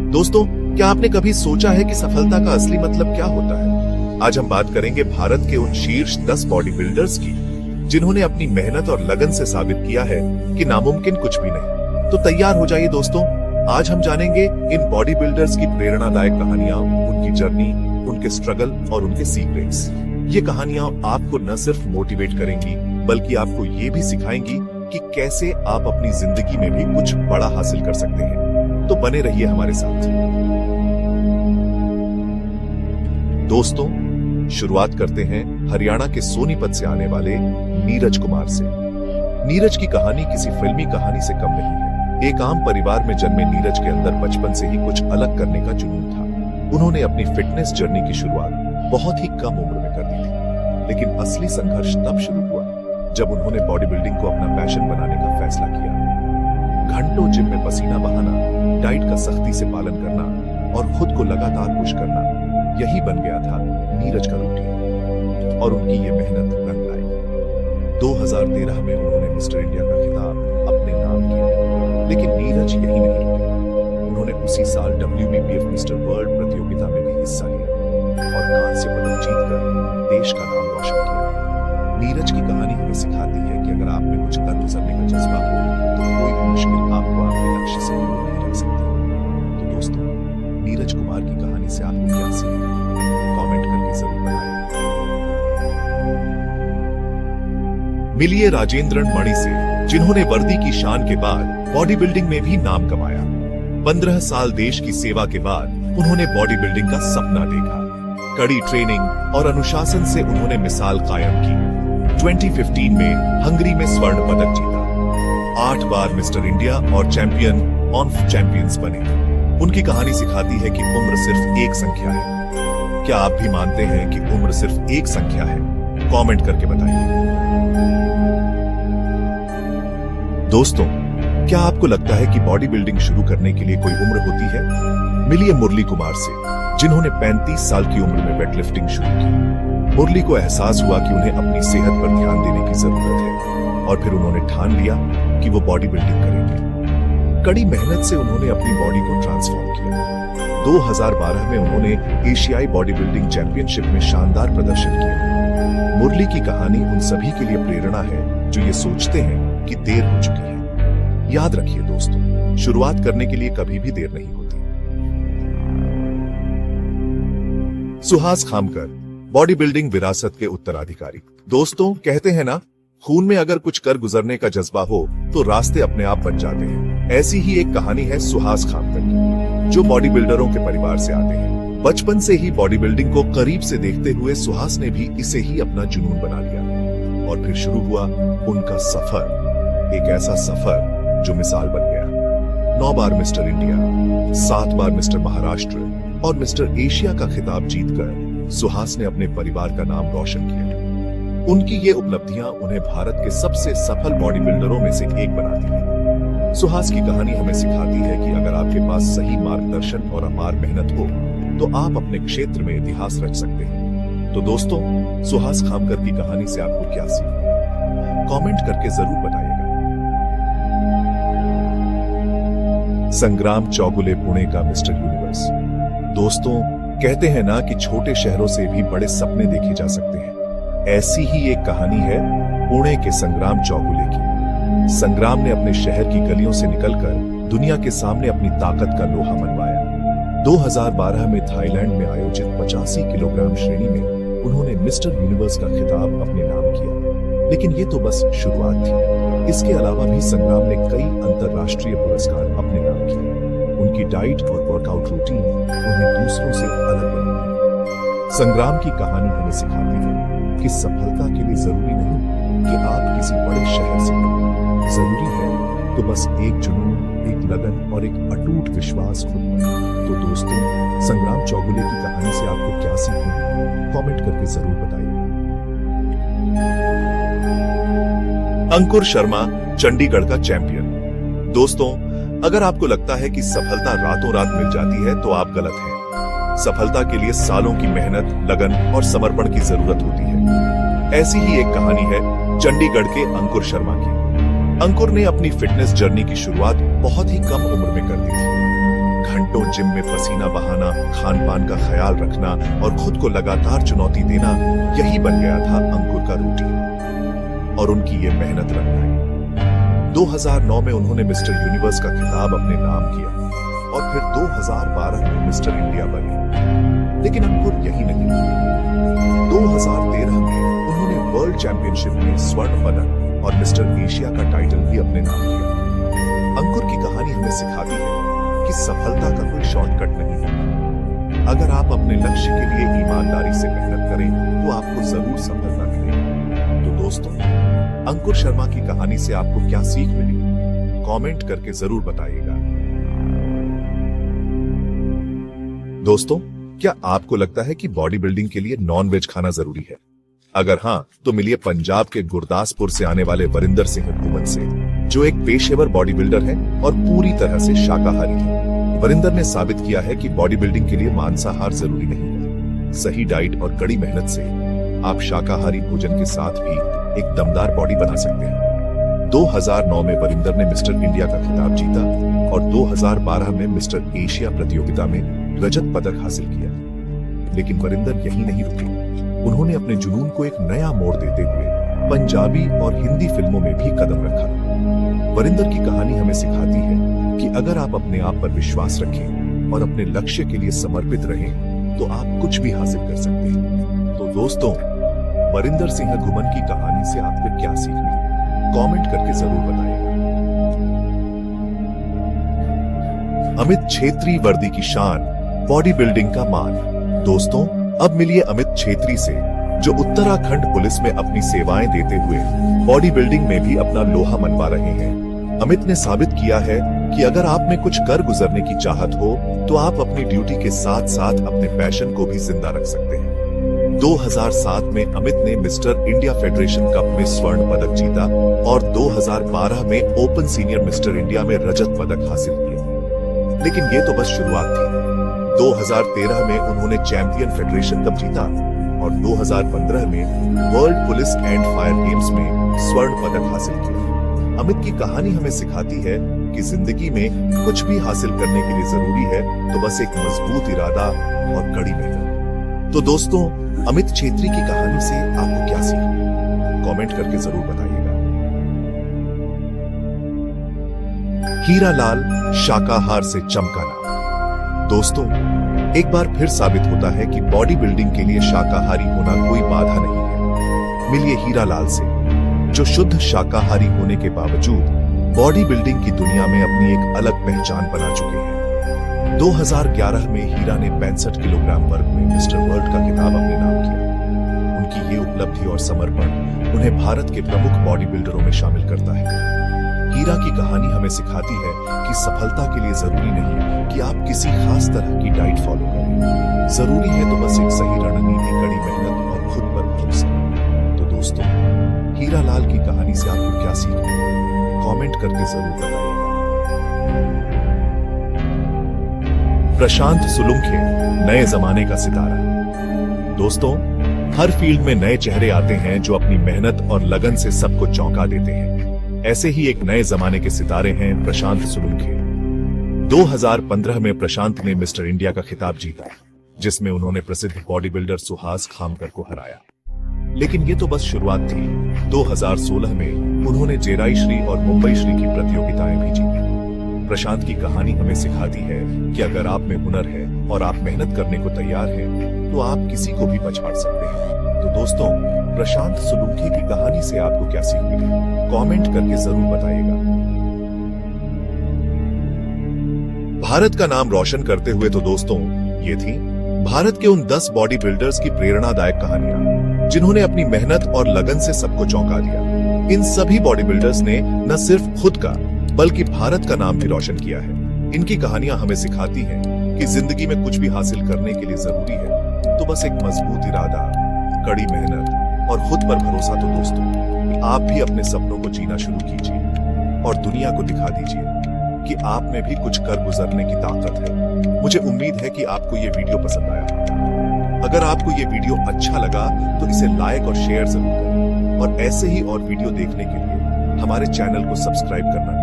दोस्तों, क्या आपने कभी सोचा है कि सफलता का असली मतलब क्या होता है? आज हम बात करेंगे भारत के उन शीर्ष 10 बॉडी बिल्डर्स की जिन्होंने अपनी मेहनत और लगन से साबित किया है कि नामुमकिन कुछ भी नहीं। तो तैयार हो जाइए दोस्तों, आज हम जानेंगे इन बॉडी बिल्डर्स की प्रेरणादायक कहानियां, उनकी जर्नी, उनके स्ट्रगल और उनके सीक्रेट्स। ये कहानियां आपको न सिर्फ मोटिवेट करेंगी बल्कि आपको ये भी सिखाएंगी कि कैसे आप अपनी जिंदगी में भी कुछ बड़ा हासिल कर सकते हैं। तो बने रहिए हमारे साथ। दोस्तों, शुरुआत करते हैं हरियाणा के सोनीपत से आने वाले नीरज कुमार से। नीरज की कहानी किसी फिल्मी कहानी से कम नहीं है। एक आम परिवार में जन्मे नीरज के अंदर बचपन से ही कुछ अलग करने का जुनून था। उन्होंने अपनी फिटनेस जर्नी की शुरुआत बहुत ही कम उम्र में कर दी थी, लेकिन असली संघर्ष तब शुरू हुआ जब उन्होंने बॉडी बिल्डिंग को अपना पैशन बनाने का फैसला किया। घंटों जिम में पसीना बहाना, डाइट का सख्ती से पालन करना और खुद को लगातार पुश करना, यही बन गया था नीरज का रूटीन। और उनकी ये मेहनत रंग लाई। 2013 में उन्होंने मिस्टर इंडिया का खिताब अपने नाम किया, लेकिन नीरज यही नहीं रुके। उन्होंने उसी साल WBPF मिस्टर वर्ल्ड प्रतियोगिता में भी हिस्सा लिया और कांस्य पदक जीतकर देश का नाम रोशन किया। नीरज की कहानी हमें सिखाती है कि अगर आप में कुछ कर गुजरने का जज्बा हो तो कोई भी मुश्किल आपको आपके लक्ष्य से दूर नहीं रख सकती। तो दोस्तों, नीरज कुमार की कहानी से आपको क्या सीखा? कमेंट करके जरूर बताइए। मिलिए राजेंद्रन मणि से, जिन्होंने वर्दी की शान के बाद बॉडी बिल्डिंग में भी नाम कमाया। 15 साल देश की सेवा के बाद उन्होंने बॉडी बिल्डिंग का सपना देखा। कड़ी ट्रेनिंग और अनुशासन से उन्होंने मिसाल कायम की। 2015 में हंगरी में स्वर्ण पदक जीता। 8 बार मिस्टर इंडिया और चैंपियन ऑफ चैंपियंस बने। उनकी कहानी सिखाती है कि उम्र सिर्फ एक संख्या है। क्या आप भी मानते हैं कि उम्र सिर्फ एक संख्या है? कमेंट करके बताइए। दोस्तों, क्या आपको लगता है कि बॉडी बिल्डिंग शुरू करने के लिए कोई उम्र होती है? मिलिए मुरली कुमार से, जिन्होंने 35 साल की उम्र में वेटलिफ्टिंग शुरू की। मुरली को एहसास हुआ कि उन्हें अपनी सेहत पर ध्यान देने की जरूरत है और फिर उन्होंने ठान लिया कि वो बॉडी बिल्डिंग करेंगे। कड़ी मेहनत से उन्होंने अपनी बॉडी को ट्रांसफॉर्म किया। 2012 में उन्होंने एशियाई बॉडी बिल्डिंग चैंपियनशिप में शानदार प्रदर्शन किया। मुरली की कहानी उन सभी के लिए प्रेरणा है जो ये सोचते हैं कि देर हो चुकी है। याद रखिए दोस्तों, शुरुआत करने के लिए कभी भी देर नहीं होती। सुहास खामकर, बॉडी बिल्डिंग विरासत के उत्तराधिकारी। दोस्तों, कहते हैं ना, खून में अगर कुछ कर गुजरने का जज्बा हो तो रास्ते अपने आप बन जाते हैं। ऐसी ही एक कहानी है सुहास खामकर की, जो बॉडी बिल्डरों के परिवार से आते हैं। बचपन से ही बॉडी बिल्डिंग को करीब से देखते हुए सुहास ने भी इसे ही अपना जुनून बना लिया और फिर शुरू हुआ उनका सफर। एक ऐसा सफर जो मिसाल बन गया। 9 बार मिस्टर इंडिया, 7 बार मिस्टर महाराष्ट्र और मिस्टर एशिया का खिताब जीतकर सुहास ने अपने परिवार का नाम रोशन किया। उनकी ये उपलब्धियां उन्हें भारत के सबसे सफल बॉडी बिल्डरों में से एक बनाती है। सुहास की कहानी हमें सिखाती है कि अगर आपके पास सही मार्गदर्शन और अपार मेहनत हो तो आप अपने क्षेत्र में इतिहास रच सकते हैं। तो दोस्तों, सुहास खामकर की कहानी से आपको क्या सीखा? कमेंट करके जरूर बताइएगा। संग्राम चौगुले, पुणे का मिस्टर यूनिवर्स। दोस्तों, कहते हैं ना कि छोटे शहरों से भी बड़े सपने देखे जा सकते हैं। ऐसी ही एक कहानी है पुणे के संग्राम चौगुले की। संग्राम ने अपने शहर की गलियों से निकलकर दुनिया के सामने अपनी ताकत का लोहा मनवाया। 2012 में थाईलैंड में आयोजित 85 किलोग्राम श्रेणी में उन्होंने मिस्टर यूनिवर्स का खिताब अपने नाम किया। लेकिन ये तो बस शुरुआत थी। इसके अलावा भी संग्राम ने कई अंतरराष्ट्रीय पुरस्कार अपने नाम किए। उनकी डाइट और वर्कआउट रूटीन उन्हें दूसरों से अलग बनाती। संग्राम की कहानी हमें सिखाती है कि सफलता के लिए जरूरी नहीं कि आप किसी बड़े शहर से हो। जरूरी है तो बस एक जुनून, एक लगन और एक अटूट विश्वास खुद में। तो दोस्तों, संग्राम चौगुले की कहानी से आपको क्या सीखना है? कमेंट करके जरूर बताइए। अंकुर शर्मा, चंडीगढ़ का चैंपियन। दोस्तों, अगर आपको लगता है कि सफलता रातों रात मिल जाती है तो आप गलत हैं। सफलता के लिए सालों की मेहनत, लगन और समर्पण की जरूरत होती है। ऐसी ही एक कहानी है चंडीगढ़ के अंकुर शर्मा की। अंकुर ने अपनी फिटनेस जर्नी की शुरुआत बहुत ही कम उम्र में कर दी थी। घंटों जिम में पसीना बहाना, खान पान का ख्याल रखना और खुद को लगातार चुनौती देना, यही बन गया था अंकुर का रूटीन और उनकी ये मेहनत रंग लाई। 2009 में उन्होंने मिस्टर यूनिवर्स का खिताब अपने नाम किया और फिर 2012 में मिस्टर इंडिया बने। लेकिन अंकुर यही नहीं, 2013 में उन्होंने वर्ल्ड चैंपियनशिप में स्वर्ण पदक और मिस्टर एशिया का टाइटल भी अपने नाम किया। अंकुर की कहानी हमें सिखाती है कि सफलता का कोई शॉर्टकट नहीं है। अगर आप अपने लक्ष्य के लिए ईमानदारी से मेहनत करें तो आपको जरूर सफलता मिलेगी। तो दोस्तों, अंकुर शर्मा की कहानी से आपको क्या सीख मिली, कमेंट करके जरूर बताइएगा। दोस्तों, क्या आपको लगता है कि बॉडी बिल्डिंग के लिए नॉन वेज खाना जरूरी है? अगर हाँ, तो मिलिए पंजाब के गुरदासपुर से आने वाले वरिंदर सिंह घुमन से, जो एक पेशेवर बॉडी बिल्डर है और पूरी तरह से शाकाहारी है। वरिंदर ने साबित किया है कि बॉडी बिल्डिंग के लिए मांसाहार जरूरी नहीं है। सही डाइट और कड़ी मेहनत से आप शाकाहारी भोजन के साथ भी एक दमदार बॉडी बना सकते हैं। 2009 में वरिंदर ने मिस्टर इंडिया का खिताब जीता और 2012 में मिस्टर एशिया प्रतियोगिता में रजत पदक हासिल किया। लेकिन वरिंदर यहीं नहीं रुके। उन्होंने अपने जुनून को एक नया मोड़ देते हुए पंजाबी और हिंदी फिल्मों में भी कदम रखा। वरिंदर की कहानी हमें सिखाती है कि अगर आप अपने आप पर विश्वास रखें और अपने लक्ष्य के लिए समर्पित रहें, तो आप कुछ भी हासिल कर सकते हैं। तो दोस्तों, वरिंदर सिंह घुमन की कहानी से आपको क्या सीख मिली, कमेंट करके जरूर बताइएगा। अमित छेत्री, वर्दी की शान, बॉडी बिल्डिंग का मान। दोस्तों, अब मिलिए अमित छेत्री से, जो उत्तराखंड पुलिस में अपनी सेवाएं देते हुए बॉडी बिल्डिंग में भी अपना लोहा मनवा रहे हैं। अमित ने साबित किया है कि अगर आप में कुछ कर गुजरने की चाहत हो, तो आप अपनी ड्यूटी के साथ साथ अपने पैशन को भी जिंदा रख सकते हैं। 2007 में अमित ने मिस्टर इंडिया फेडरेशन कप में स्वर्ण पदक जीता और 2012 में ओपन सीनियर मिस्टर इंडिया में रजत पदक हासिल किया। लेकिन ये तो बस शुरुआत थी। 2013 में उन्होंने चैंपियन फेडरेशन कप जीता और 2015 में world police and fire games में स्वर्ण पदक हासिल किया। अमित की कहानी हमें सिखाती है कि जिंदगी में कुछ भी हासिल करने के लिए जरूरी है तो बस एक मजबूत इरादा और कड़ी मेहनत। तो दोस्तों, अमित छेत्री की कहानी से आपको क्या सीख मिली, कमेंट करके जरूर बताइएगा। हीरा लाल, शाकाहार से चमका नाम। दोस्तों, एक बार फिर साबित होता है कि बॉडी बिल्डिंग के लिए शाकाहारी होना कोई बाधा नहीं है। मिलिए हीरा लाल से, जो शुद्ध शाकाहारी होने के बावजूद बॉडी बिल्डिंग की दुनिया में अपनी एक अलग पहचान बना चुके हैं। 2011 में हीरा ने 65 किलोग्राम वर्ग में मिस्टर वर्ल्ड का खिताब अपने नाम किया। उनकी ये उपलब्धि और समर्पण उन्हें भारत के प्रमुख बॉडी बिल्डरों में शामिल करता है। हीरा की कहानी हमें सिखाती है कि सफलता के लिए जरूरी नहीं कि आप किसी खास तरह की डाइट फॉलो करें। जरूरी है तो बस एक सही रणनीति, कड़ी मेहनत और खुद पर भरोसा। तो दोस्तों, हीरा लाल की कहानी से आपको क्या सीख मिली, कमेंट करके जरूर बताइएगा। प्रशांत सुलुंखे, नए जमाने का सितारा। दोस्तों, हर फील्ड में नए चेहरे आते हैं जो अपनी मेहनत और लगन से सबको चौंका देते हैं। ऐसे ही एक नए जमाने के सितारे हैं प्रशांत सुलुंखे। 2015 में प्रशांत ने मिस्टर इंडिया का खिताब जीता, जिसमें उन्होंने प्रसिद्ध बॉडी बिल्डर सुहास खामकर को हराया। लेकिन ये तो बस शुरुआत थी। 2016 में उन्होंने जेराई श्री और मुंबई श्री की प्रतियोगिताएं भी जीती। प्रशांत की कहानी हमें सिखाती है कि अगर आप में हुनर है और आप मेहनत करने को तैयार हैं, तो आप किसी को भी पछाड़ सकते हैं। तो दोस्तों, प्रशांत सुलुंखे की कहानी से आपको क्या सीख मिली, कमेंट करके जरूर बताइएगा। भारत का नाम रोशन करते हुए तो दोस्तों, ये थी भारत के उन 10 बॉडी बिल्डर्स की प्रेरणादायक कहानियां, जिन्होंने अपनी मेहनत और लगन से सबको चौंका दिया। इन सभी बॉडी बिल्डर्स ने न सिर्फ खुद का बल्कि भारत का नाम भी रोशन किया है। इनकी कहानियां हमें सिखाती हैं कि जिंदगी में कुछ भी हासिल करने के लिए जरूरी है तो बस एक मजबूत इरादा, कड़ी मेहनत और खुद पर भरोसा। तो दोस्तों, आप भी अपने सपनों को जीना शुरू कीजिए और दुनिया को दिखा दीजिए कि आप में भी कुछ कर गुजरने की ताकत है। मुझे उम्मीद है कि आपको ये वीडियो पसंद आया। अगर आपको ये वीडियो अच्छा लगा तो इसे लाइक और शेयर जरूर करें और ऐसे ही और वीडियो देखने के लिए हमारे चैनल को सब्सक्राइब करना